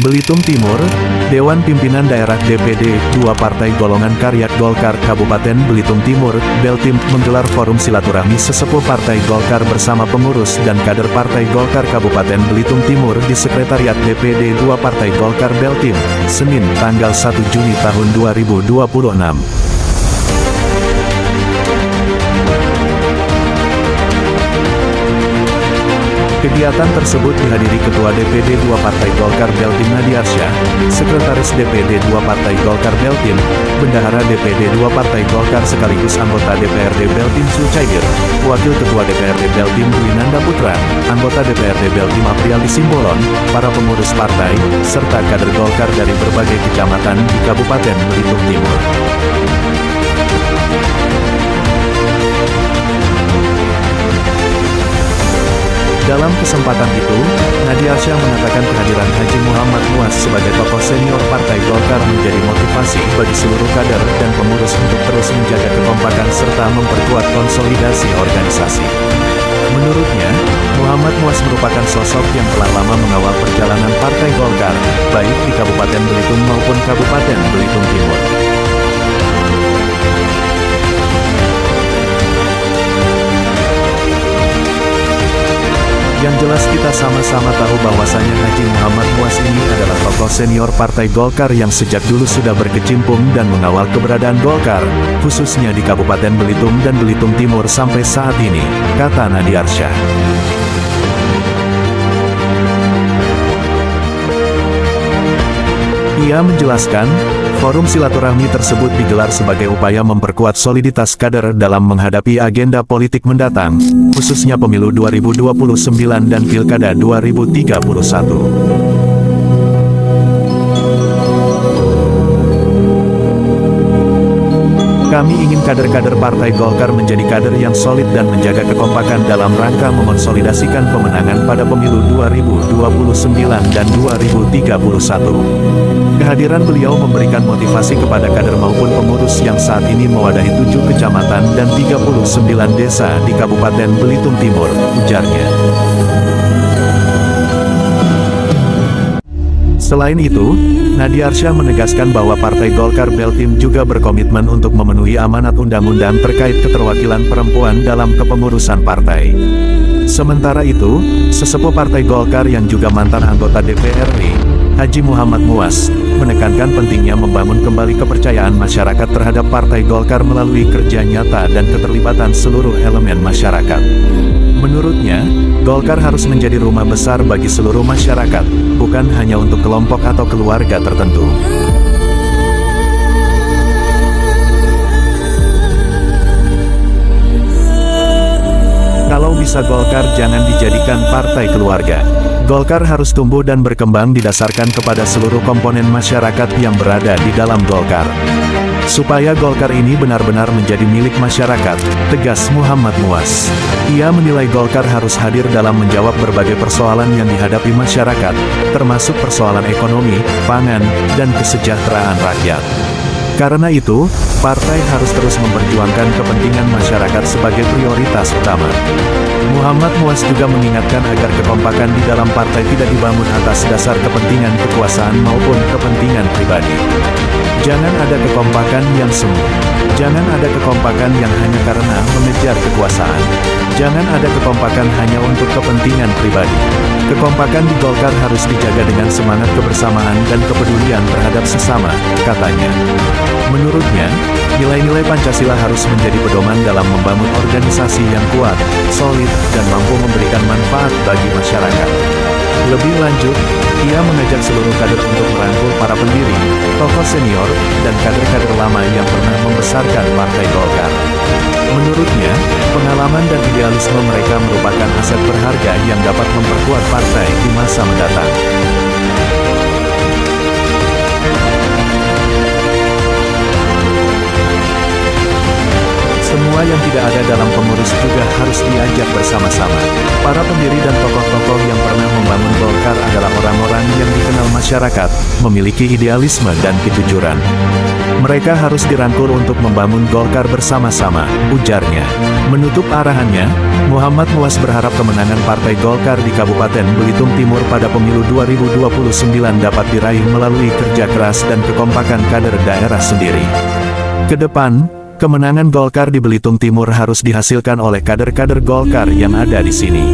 Belitung Timur, Dewan Pimpinan Daerah DPD 2 Partai Golongan Karya Golkar Kabupaten Belitung Timur, Beltim, menggelar forum silaturahmi sesepuh Partai Golkar bersama pengurus dan kader Partai Golkar Kabupaten Belitung Timur di Sekretariat DPD 2 Partai Golkar Beltim, Senin, tanggal 1 Juni tahun 2026. Kegiatan tersebut dihadiri Ketua DPD 2 Partai Golkar Beltim Nadiarsyah, Sekretaris DPD 2 Partai Golkar Beltim, Bendahara DPD 2 Partai Golkar sekaligus anggota DPRD Beltim Sulcair, Wakil Ketua DPRD Beltim Dwinanda Putra, anggota DPRD Beltim Apriali Simbolon, para pengurus partai, serta kader Golkar dari berbagai kecamatan di Kabupaten Belitung Timur. Dalam kesempatan itu, Nadiarsyah mengatakan kehadiran Haji Muhammad Muas sebagai tokoh senior Partai Golkar menjadi motivasi bagi seluruh kader dan pengurus untuk terus menjaga kekompakan serta memperkuat konsolidasi organisasi. Menurutnya, Muhammad Muas merupakan sosok yang telah lama mengawal perjalanan Partai Golkar, baik di Kabupaten Belitung maupun Kabupaten Belitung Timur. Yang jelas kita sama-sama tahu bahwasanya Haji Muhammad Muas ini adalah tokoh senior Partai Golkar yang sejak dulu sudah berkecimpung dan mengawal keberadaan Golkar, khususnya di Kabupaten Belitung dan Belitung Timur sampai saat ini, kata Nadiarsyah. Ia menjelaskan, forum silaturahmi tersebut digelar sebagai upaya memperkuat soliditas kader dalam menghadapi agenda politik mendatang, khususnya pemilu 2029 dan Pilkada 2031. Kami ingin kader-kader Partai Golkar menjadi kader yang solid dan menjaga kekompakan dalam rangka mengonsolidasikan pemenangan pada pemilu 2029 dan 2031. Kehadiran beliau memberikan motivasi kepada kader maupun pengurus yang saat ini mewadahi 7 kecamatan dan 39 desa di Kabupaten Belitung Timur, ujarnya. Selain itu, Nadiarsyah menegaskan bahwa Partai Golkar Beltim juga berkomitmen untuk memenuhi amanat undang-undang terkait keterwakilan perempuan dalam kepengurusan partai. Sementara itu, sesepuh Partai Golkar yang juga mantan anggota DPR RI, Haji Muhammad Muas, menekankan pentingnya membangun kembali kepercayaan masyarakat terhadap Partai Golkar melalui kerja nyata dan keterlibatan seluruh elemen masyarakat. Menurutnya, Golkar harus menjadi rumah besar bagi seluruh masyarakat, bukan hanya untuk kelompok atau keluarga tertentu. Kalau bisa Golkar jangan dijadikan partai keluarga. Golkar harus tumbuh dan berkembang didasarkan kepada seluruh komponen masyarakat yang berada di dalam Golkar. Supaya Golkar ini benar-benar menjadi milik masyarakat, tegas Muhammad Muas. Ia menilai Golkar harus hadir dalam menjawab berbagai persoalan yang dihadapi masyarakat, termasuk persoalan ekonomi, pangan, dan kesejahteraan rakyat. Karena itu, partai harus terus memperjuangkan kepentingan masyarakat sebagai prioritas utama. Muhammad Muas juga mengingatkan agar kekompakan di dalam partai tidak dibangun atas dasar kepentingan kekuasaan maupun kepentingan pribadi. Jangan ada kekompakan yang semu. Jangan ada kekompakan yang hanya karena mengejar kekuasaan. Jangan ada kekompakan hanya untuk kepentingan pribadi. Kekompakan di Golkar harus dijaga dengan semangat kebersamaan dan kepedulian terhadap sesama, katanya. Menurutnya, nilai-nilai Pancasila harus menjadi pedoman dalam membangun organisasi yang kuat, solid, dan mampu memberikan manfaat bagi masyarakat. Lebih lanjut, ia mengajak seluruh kader untuk merangkul para pendiri, tokoh senior, dan kader-kader lama yang pernah membesarkan Partai Golkar. Menurutnya, pengalaman dan idealisme mereka merupakan aset berharga yang dapat memperkuat partai di masa mendatang. Semua yang tidak ada dalam pengurus juga harus diajak bersama-sama. Para pendiri dan tokoh-tokoh yang pernah membangun Golkar adalah orang-orang yang dikenal masyarakat, memiliki idealisme dan kejujuran. Mereka harus dirangkul untuk membangun Golkar bersama-sama, ujarnya. Menutup arahannya, Muhammad Muas berharap kemenangan Partai Golkar di Kabupaten Belitung Timur pada pemilu 2029 dapat diraih melalui kerja keras dan kekompakan kader daerah sendiri. Ke depan, kemenangan Golkar di Belitung Timur harus dihasilkan oleh kader-kader Golkar yang ada di sini.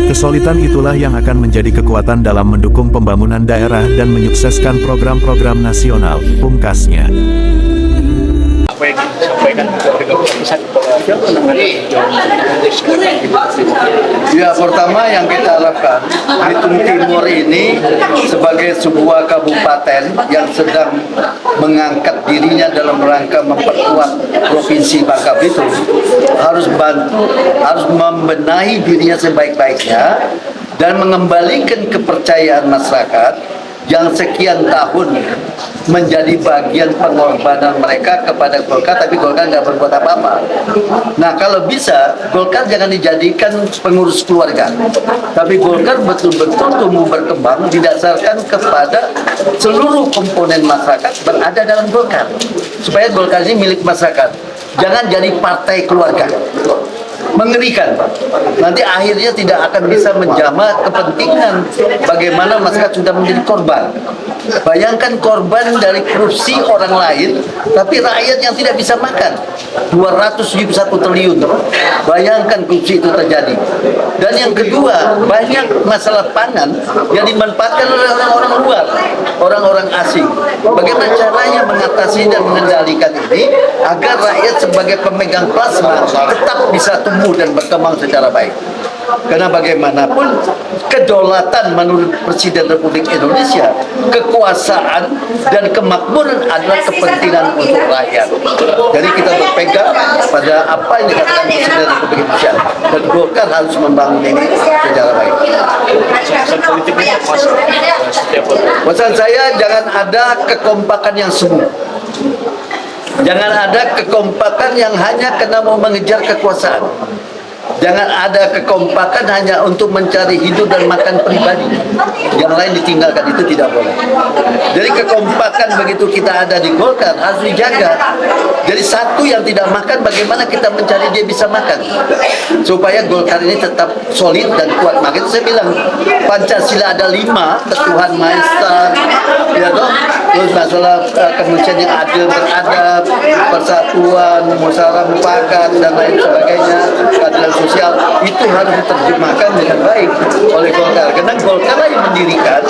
Kesolidan itulah yang akan menjadi kekuatan dalam mendukung pembangunan daerah dan menyukseskan program-program nasional, pungkasnya. Apa yang disampaikan kepada pusat ya, pertama yang kita harapkan, Belitung Timur ini sebagai sebuah kabupaten yang sedang mengangkat dirinya dalam rangka memperkuat Provinsi Bangka Belitung, harus membenahi dirinya sebaik-baiknya dan mengembalikan kepercayaan masyarakat yang sekian tahun menjadi bagian pengorbanan mereka kepada Golkar, tapi Golkar nggak berbuat apa-apa. Nah, kalau bisa, Golkar jangan dijadikan pengurus keluarga, tapi Golkar betul-betul tumbuh berkembang didasarkan kepada seluruh komponen masyarakat berada dalam Golkar, supaya Golkar ini milik masyarakat. Jangan jadi partai keluarga. Mengerikan, nanti akhirnya tidak akan bisa menjamah kepentingan bagaimana masyarakat sudah menjadi korban. Bayangkan korban dari korupsi orang lain, tapi rakyat yang tidak bisa makan 271 triliun. Bayangkan korupsi itu terjadi. Dan yang kedua, banyak masalah pangan yang dimanfaatkan oleh orang-orang luar, orang-orang asing. Bagaimana caranya mengatasi dan mengendalikan ini agar rakyat sebagai pemegang plasma tetap bisa tumbuh dan berkembang secara baik. Karena bagaimanapun kedaulatan menurut Presiden Republik Indonesia, kekuasaan dan kemakmuran adalah kepentingan untuk rakyat. Jadi kita berpegang pada apa yang dikatakan Presiden Republik Indonesia, dan Golkar harus membangun ini secara baik. Pesan saya, jangan ada kekompakan yang semu. Jangan ada kekompakan yang hanya karena mau mengejar kekuasaan. Jangan ada kekompakan hanya untuk mencari hidup dan makan pribadi. Yang lain ditinggalkan, itu tidak boleh. Jadi kekompakan begitu kita ada di Golkar harus dijaga. Jadi satu yang tidak makan, bagaimana kita mencari dia bisa makan, supaya Golkar ini tetap solid dan kuat. Makanya saya bilang Pancasila ada 5, Tuhan Maha Esa, ya dong. Terus masalah kemanusiaan yang adil, beradab, persatuan, musyawarah mufakat dan lain sebagainya, keadilan sosial, itu harus diterjemahkan dengan baik oleh Golkar. Karena Golkar yang mendirikan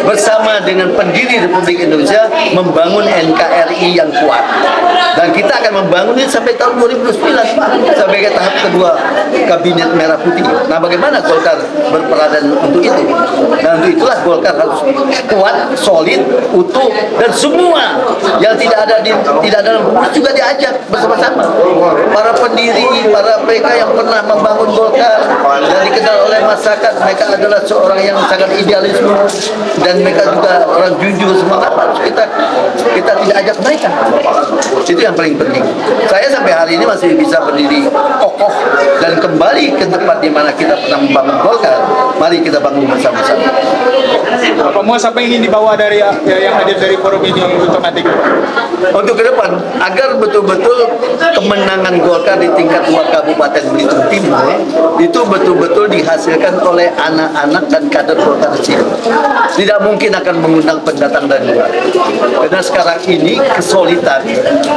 bersama dengan pendiri Republik Indonesia membangun NKRI yang kuat. Dan kita akan membangun ini sampai tahun 2009, sampai ke tahap kedua Kabinet Merah Putih. Nah, bagaimana Golkar berperanan untuk itu? Dan untuk itulah Golkar harus kuat, solid, utuh, dan semua yang tidak dalam pengurus juga diajak bersama-sama. Para pendiri, para mereka yang pernah membangun Golkar dan dikenal oleh masyarakat, mereka adalah seorang yang sangat idealisme dan mereka juga orang jujur semangat. Harus kita tidak ajak mereka. Itu yang paling penting. Saya sampai hari ini masih bisa berdiri kokoh dan kembali ke tempat di mana kita pernah membangun Golkar. Mari kita bangun bersama-sama. Pak Muas, apa yang ingin dibawa dari yang hadir dari forum ini untuk nanti ke depan? Untuk ke depan, agar betul-betul kemenangan Golkar di tingkat luar Kabupaten Belitung Timur itu betul-betul dihasilkan oleh anak-anak dan kader Golkar di sini. Tidak mungkin akan mengundang pendatang dari luar. Karena sekarang ini kesulitan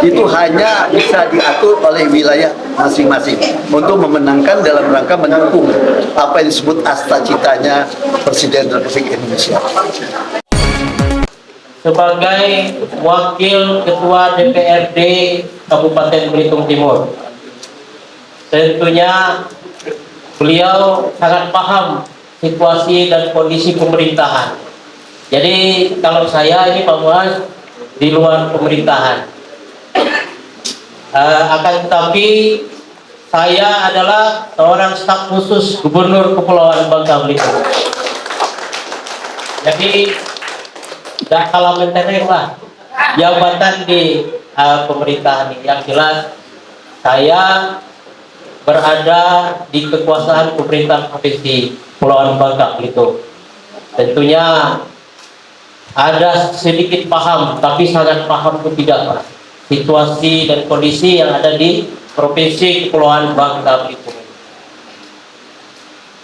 itu hanya bisa diatur oleh wilayah masing-masing untuk memenangkan dalam rangka mendukung apa yang disebut asta citanya Presiden Republik Indonesia. Sebagai Wakil Ketua DPRD Kabupaten Belitung Timur, tentunya beliau sangat paham situasi dan kondisi pemerintahan. Jadi kalau saya ini Pak Muas di luar pemerintahan, akan tetapi saya adalah seorang staf khusus Gubernur Kepulauan Bangka Belitung. Jadi tidak kalah mentereng lah jabatan di pemerintahan ini. Yang jelas saya berada di kekuasaan pemerintahan Provinsi Kepulauan Bangka Belitung. Tentunya ada sedikit paham, tapi sangat paham itu tidak, Pak. situasi dan kondisi yang ada di Provinsi Kepulauan Bangka Belitung.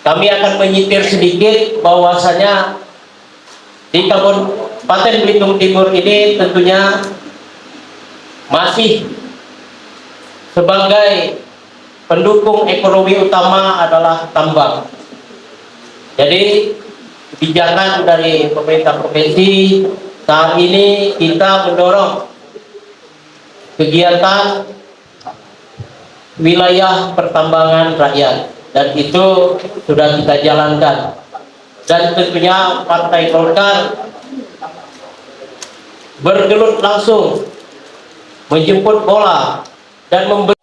Kami akan menyitir sedikit bahwasanya di Kabupaten Belitung Timur ini tentunya masih sebagai pendukung ekonomi utama adalah tambang. Jadi kebijakan dari pemerintah provinsi saat ini kita mendorong kegiatan wilayah pertambangan rakyat, dan itu sudah kita jalankan. Dan tentunya Partai Golkar bergelut langsung menjemput bola dan memberi